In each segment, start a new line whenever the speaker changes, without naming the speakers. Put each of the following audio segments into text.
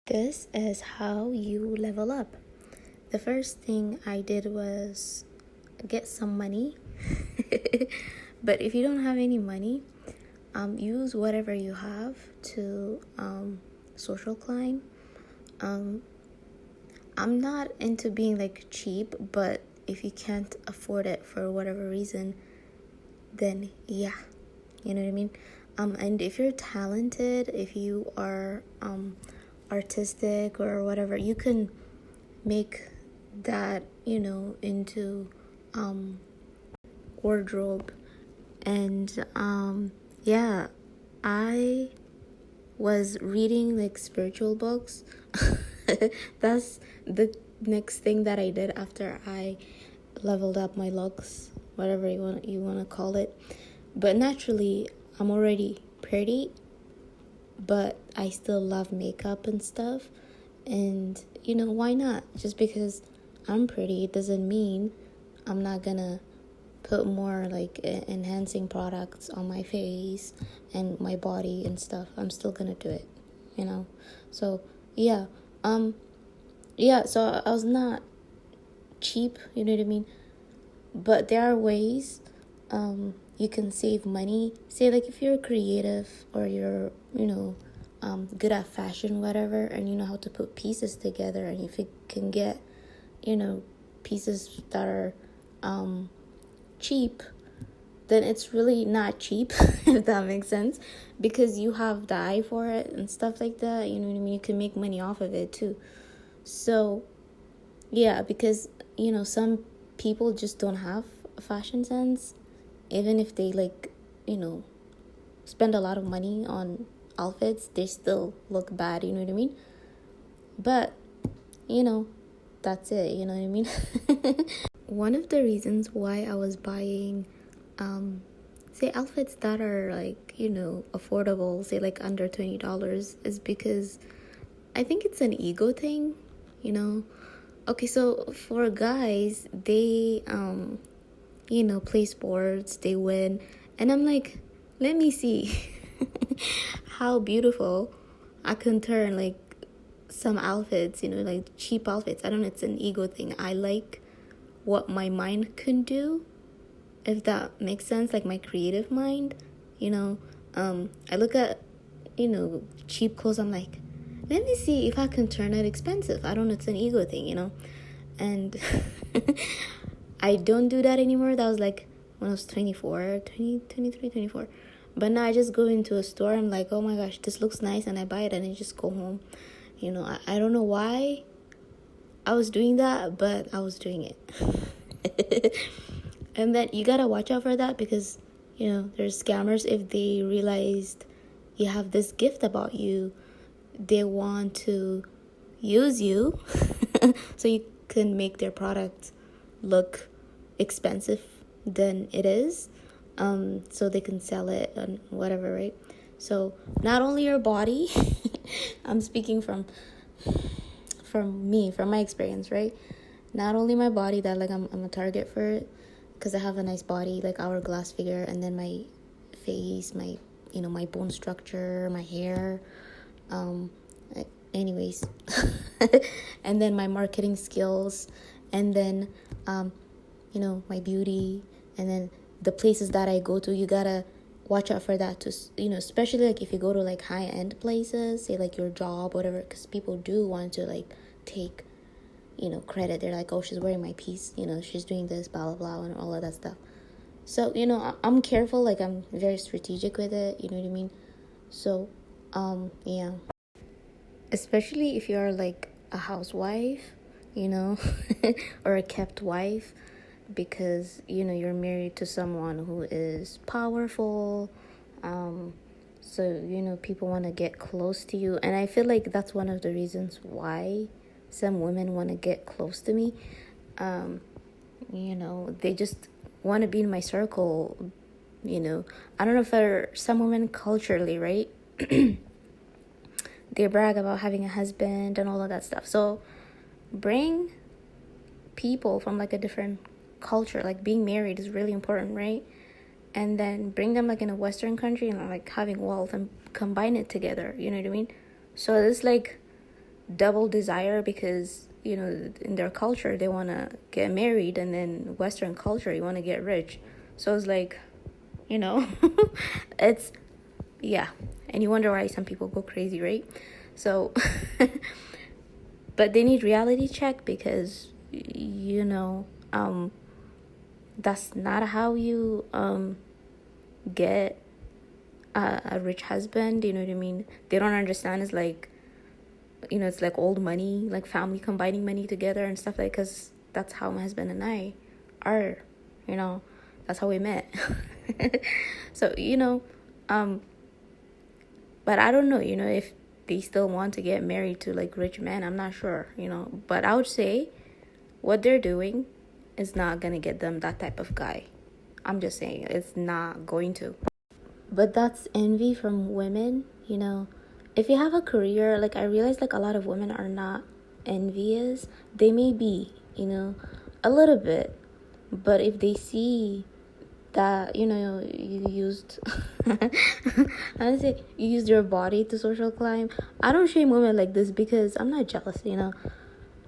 This is how you level up. The first thing I did was get some money. But if you don't have any money, use whatever you have to social climb. I'm not into being like cheap, but if you can't afford it for whatever reason, then yeah, you know what I mean? And if you're talented, if you are artistic or whatever, you can make that, into wardrobe. And yeah, I was reading like spiritual books. That's the next thing that I did after I leveled up my looks, whatever you want to call it. But naturally, I'm already pretty, but I still love makeup and stuff. And why not? Just because I'm pretty, it doesn't mean I'm not gonna put more like enhancing products on my face and my body and stuff. I'm still gonna do it, so yeah. So I was not cheap, you know what I mean? But there are ways you can save money. Say like if you're creative or you're good at fashion, whatever, and you know how to put pieces together, and if you can get pieces that are cheap, then it's really not cheap, if that makes sense, because you have the eye for it and stuff like that, you know what I mean? You can make money off of it too. So yeah, because some people just don't have a fashion sense, even if they spend a lot of money on outfits, they still look bad, you know what I mean? But that's it, you know what I mean? One of the reasons why I was buying say outfits that are like affordable, say like under $20, is because I think it's an ego thing. Okay, so for guys, they play sports, they win, and I'm like, let me see how beautiful I can turn like some outfits, like cheap outfits. I don't know, it's an ego thing. I like what my mind can do, if that makes sense, like my creative mind. I look at cheap clothes, I'm like, let me see if I can turn it expensive. I don't know, it's an ego thing, and I don't do that anymore. That was like when I was 24, 23, 24. But now I just go into a store, I'm like, oh my gosh, this looks nice, and I buy it and I just go home. I don't know why I was doing that, but I was doing it. And then you gotta watch out for that, because there's scammers. If they realized you have this gift about you, they want to use you so you can make their product look expensive than it is, so they can sell it and whatever, right? So not only your body, I'm speaking from my experience, right? Not only my body, that like I'm a target for it, because I have a nice body, like hourglass figure, and then my face, my my bone structure, my hair, anyways, and then my marketing skills, and then my beauty, and then the places that I go to. You gotta watch out for that too, especially like if you go to like high-end places, say like your job, whatever, because people do want to like take credit. They're like, oh, she's wearing my piece, she's doing this, blah blah blah, and all of that stuff. So I'm careful, like I'm very strategic with it, you know what I mean? So yeah, especially if you're like a housewife, or a kept wife, because you're married to someone who is powerful, so people want to get close to you. And I feel like that's one of the reasons why some women want to get close to me. They just want to be in my circle. I don't know, for some women culturally, right? They brag about having a husband and all of that stuff. So bring people from like a different culture. Like being married is really important, right? And then bring them like in a Western country and like having wealth, and combine it together, you know what I mean? So it's like double desire because, in their culture, they want to get married, and then Western culture, you want to get rich. So it's like, it's, yeah. And you wonder why some people go crazy, right? So, but they need reality check because, that's not how you get a rich husband. You know what I mean? They don't understand. It's like, it's like old money, like family combining money together and stuff like, because that's how my husband and I are, that's how we met. So, but I don't know, if they still want to get married to like rich men. I'm not sure, but I would say what they're doing is not going to get them that type of guy. I'm just saying it's not going to. But that's envy from women, If you have a career, like I realize like a lot of women are not envious. They may be, a little bit. But if they see that, you used I would say you used your body to social climb. I don't shame women like this because I'm not jealous,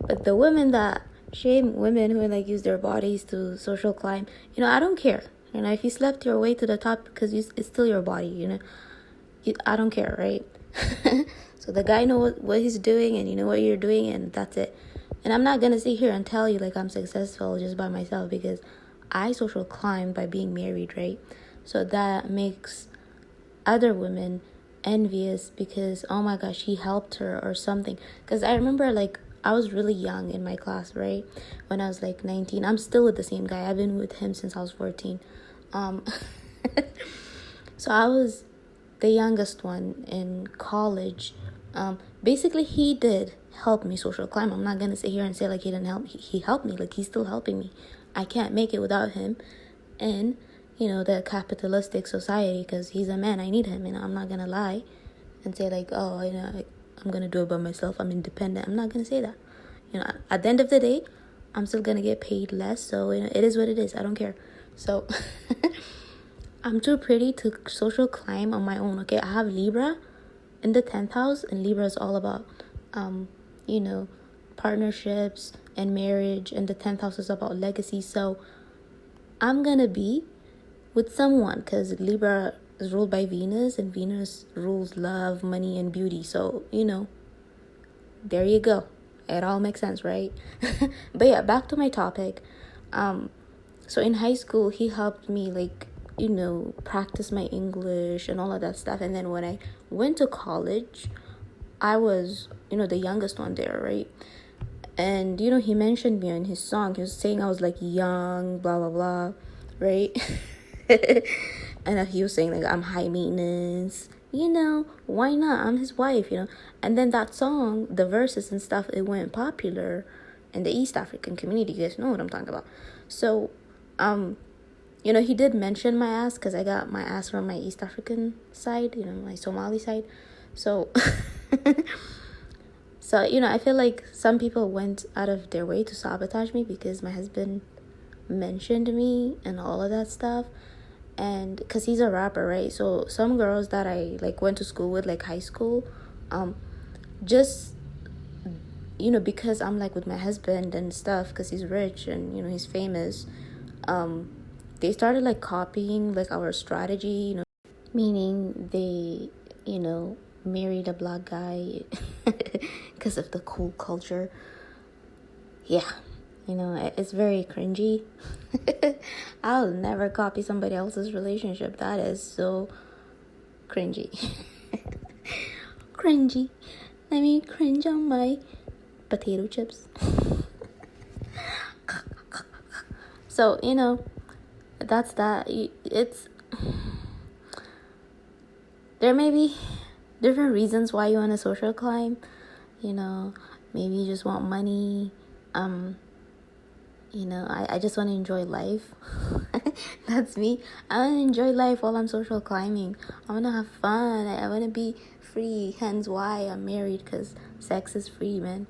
But the women that shame women who like use their bodies to social climb, I don't care. If you slept your way to the top because it's still your body, I don't care, right? So the guy knows what he's doing and you know what you're doing, and that's it. And I'm not gonna sit here and tell you like I'm successful just by myself, because I social climb by being married, right? So that makes other women envious because, oh my gosh, he helped her or something. Because I remember like I was really young in my class, right? When I was like 19. I'm still with the same guy. I've been with him since I was 14. So I was the youngest one in college. Basically, he did help me social climb. I'm not going to sit here and say like he didn't help. He helped me. Like he's still helping me. I can't make it without him. And, the capitalistic society, because he's a man. I need him. I'm not going to lie and say like, oh, I'm going to do it by myself. I'm independent. I'm not going to say that. At the end of the day, I'm still going to get paid less. So, it is what it is. I don't care. So, I'm too pretty to social climb on my own, okay? I have Libra in the 10th house, and Libra is all about, partnerships and marriage, and the 10th house is about legacy. So, I'm going to be with someone because Libra is ruled by Venus, and Venus rules love, money, and beauty. So, there you go. It all makes sense, right? But yeah, back to my topic. So in high school, he helped me like, practice my English and all of that stuff. And then when I went to college, I was, the youngest one there, right? And, he mentioned me in his song. He was saying I was like young, blah, blah, blah, right? And he was saying like I'm high maintenance. Why not? I'm his wife, And then that song, the verses and stuff, it went popular in the East African community. You guys know what I'm talking about. So, he did mention my ass because I got my ass from my East African side, my Somali side. So, I feel like some people went out of their way to sabotage me because my husband mentioned me and all of that stuff. And because he's a rapper, right? So some girls that I like went to school with, like high school, just, because I'm like with my husband and stuff, because he's rich and, he's famous, they started like copying like our strategy, meaning they, married a black guy because of the cool culture. Yeah. It's very cringy. I'll never copy somebody else's relationship. That is so cringy. Cringy. Let me cringe on my potato chips. So, that's that. It's... There may be different reasons why you want to social climb. Maybe you just want money. I just want to enjoy life. That's me. I want to enjoy life while I'm social climbing. I want to have fun. I want to be free. Hence why I'm married, because sex is free, man.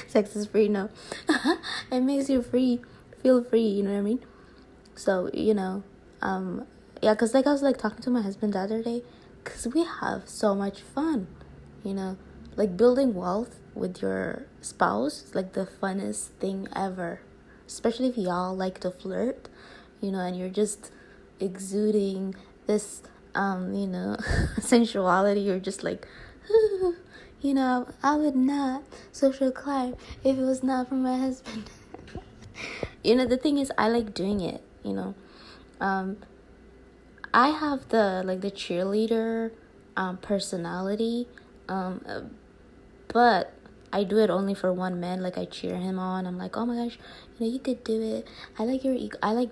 Sex is free, no. It makes you free. Feel free, you know what I mean? So, yeah, because like I was like talking to my husband the other day, because we have so much fun, like building wealth with your spouse is like the funnest thing ever, especially if y'all like to flirt, and you're just exuding this sensuality. You're just like, I would not social climb if it was not for my husband. The thing is, I like doing it. I have the cheerleader personality, but I do it only for one man. Like, I cheer him on. I'm like, oh my gosh, you could do it. I like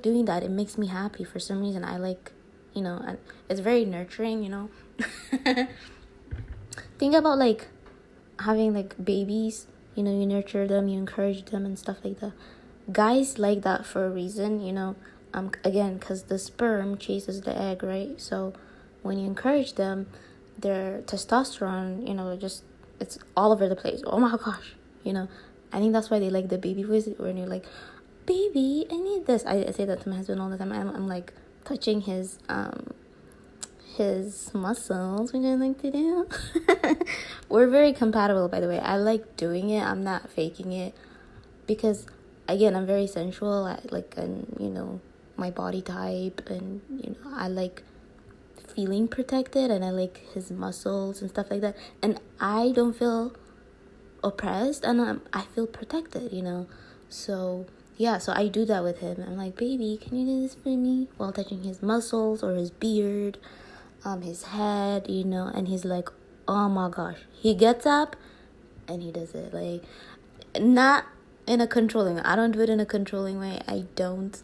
doing that. It makes me happy for some reason. I like, and it's very nurturing. Think about like having like babies. You nurture them, you encourage them, and stuff like that. Guys like that for a reason. Again, because the sperm chases the egg, right? So when you encourage them, their testosterone, just it's all over the place. Oh my gosh, I think that's why they like the baby voice when you're like, baby, I need this. I say that to my husband all the time. I'm like touching his muscles, which I like to do. We're very compatible, by the way. I like doing it. I'm not faking it because, again, I'm very sensual. I like, and my body type, and I like feeling protected, and I like his muscles and stuff like that, and I don't feel oppressed, and I feel protected, so yeah, so I do that with him. I'm like, baby, can you do this for me, while touching his muscles or his beard, his head, and he's like, oh my gosh, he gets up and he does it, like, not in a controlling way. I don't do it in a controlling way. I don't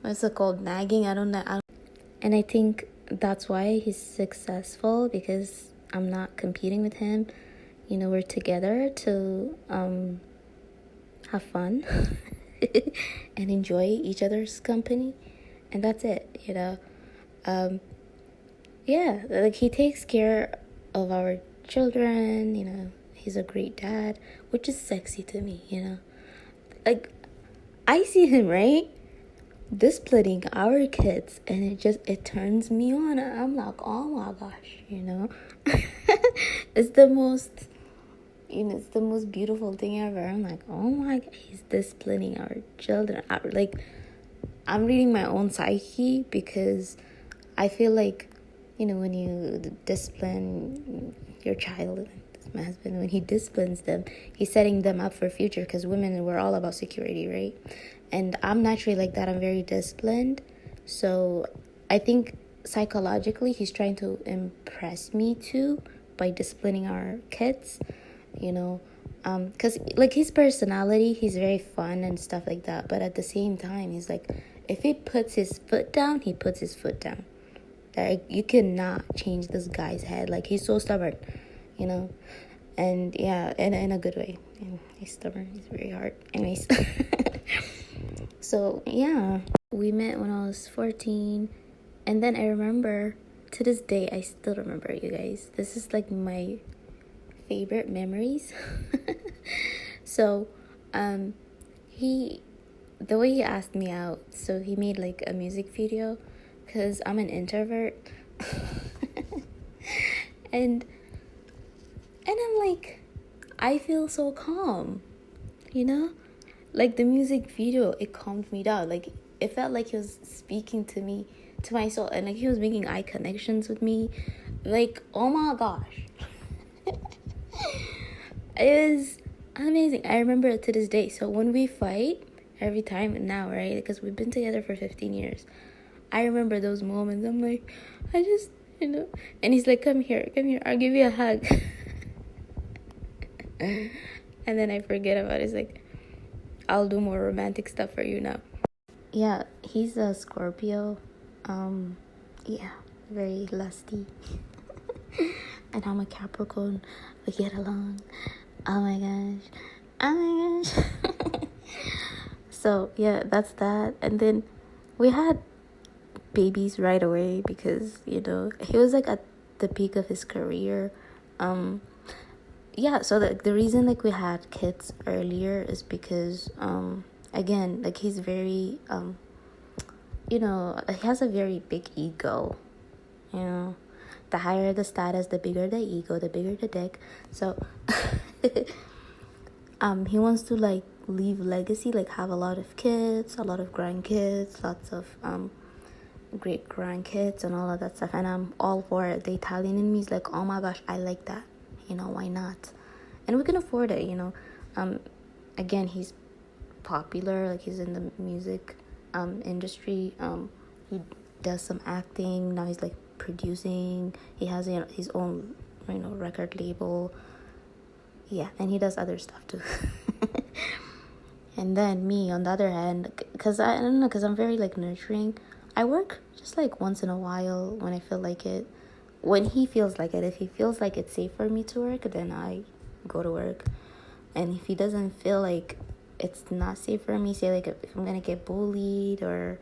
what's it called, nagging. I don't. And I think that's why he's successful, because I'm not competing with him. We're together to have fun and enjoy each other's company, and that's it. Yeah, like, he takes care of our children. He's a great dad, which is sexy to me. Like, I see him, right, disciplining our kids, and it turns me on. I'm like, oh my gosh, it's the most beautiful thing ever. I'm like, oh my God, he's disciplining our children. I'm reading my own psyche, because I feel like, when you discipline your child, my husband, when he disciplines them, he's setting them up for future, because women, we're all about security, right? And I'm naturally like that. I'm very disciplined. So I think psychologically he's trying to impress me too by disciplining our kids, because like his personality, he's very fun and stuff like that. But at the same time, he's like, if he puts his foot down, he puts his foot down. Like, you cannot change this guy's head. Like, he's so stubborn, and yeah, in a good way. And he's stubborn. He's very hard. Anyways. So yeah, we met when I was 14, and then I remember, to this day, I still remember, you guys. This is like my favorite memories. So, the way he asked me out, so he made like a music video, because I'm an introvert. and I'm like, I feel so calm, like the music video, it calmed me down. Like, it felt like he was speaking to me, to my soul, and like he was making eye connections with me. Like, oh my gosh. It was amazing. I remember it to this day. So when we fight, every time now, right, because we've been together for 15 years, I remember those moments. I'm like, I just, and he's like, come here, I'll give you a hug. And then I forget about it. It's like, I'll do more romantic stuff for you now. Yeah, he's a Scorpio. Yeah, very lusty. And I'm a Capricorn. We get along. Oh my gosh. So yeah, that's that. And then we had babies right away, because he was like at the peak of his career. Yeah, so the reason like we had kids earlier is because again, like, he's very he has a very big ego, The higher the status, the bigger the ego, the bigger the dick. So he wants to like leave legacy, like have a lot of kids, a lot of grandkids, lots of great grandkids and all of that stuff. And I'm all for it. The Italian in me is like, oh my gosh, I like that. Why not? And we can afford it, again, he's popular, like he's in the music industry. He does some acting now. He's like producing. He has his own record label. Yeah, and he does other stuff too. And then me on the other hand, because I don't know, because I'm very like nurturing. I work just like once in a while when I feel like it, when he feels like it. If he feels like it's safe for me to work, then I go to work. And if he doesn't feel like it's not safe for me, say like if I'm gonna get bullied or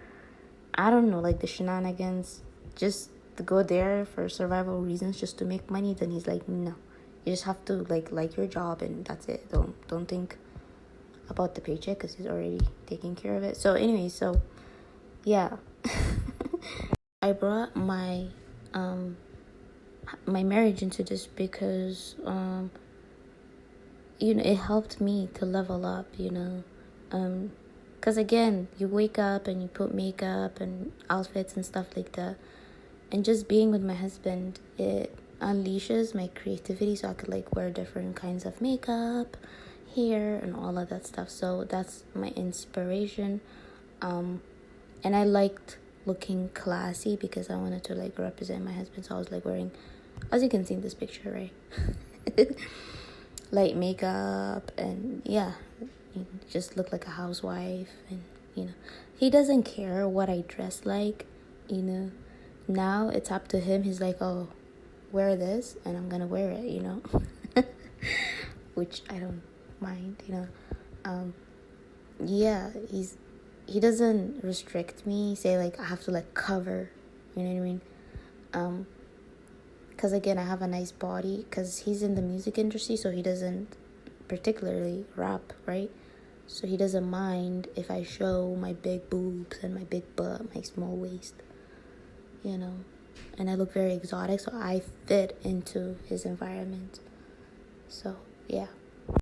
I don't know, like the shenanigans, just to go there for survival reasons, just to make money, then he's like, no, you just have to like your job, and that's it. Don't think about the paycheck, because he's already taking care of it. So anyway, so yeah. I brought my marriage into this because it helped me to level up, because again, you wake up and you put makeup and outfits and stuff like that, and just being with my husband, it unleashes my creativity, so I could like wear different kinds of makeup, hair, and all of that stuff. So that's my inspiration. And I liked looking classy because I wanted to like represent my husband. So I was like wearing, as you can see in this picture, right? Light makeup, and yeah, you just look like a housewife. And he doesn't care what I dress like. Now it's up to him. He's like, oh, wear this, and I'm gonna wear it, which I don't mind. Yeah, he doesn't restrict me, say like I have to like cover, you know what I mean? Because again, I have a nice body, because he's in the music industry, so he doesn't particularly rap, right? So he doesn't mind if I show my big boobs and my big butt, my small waist, and I look very exotic, so I fit into his environment. So yeah.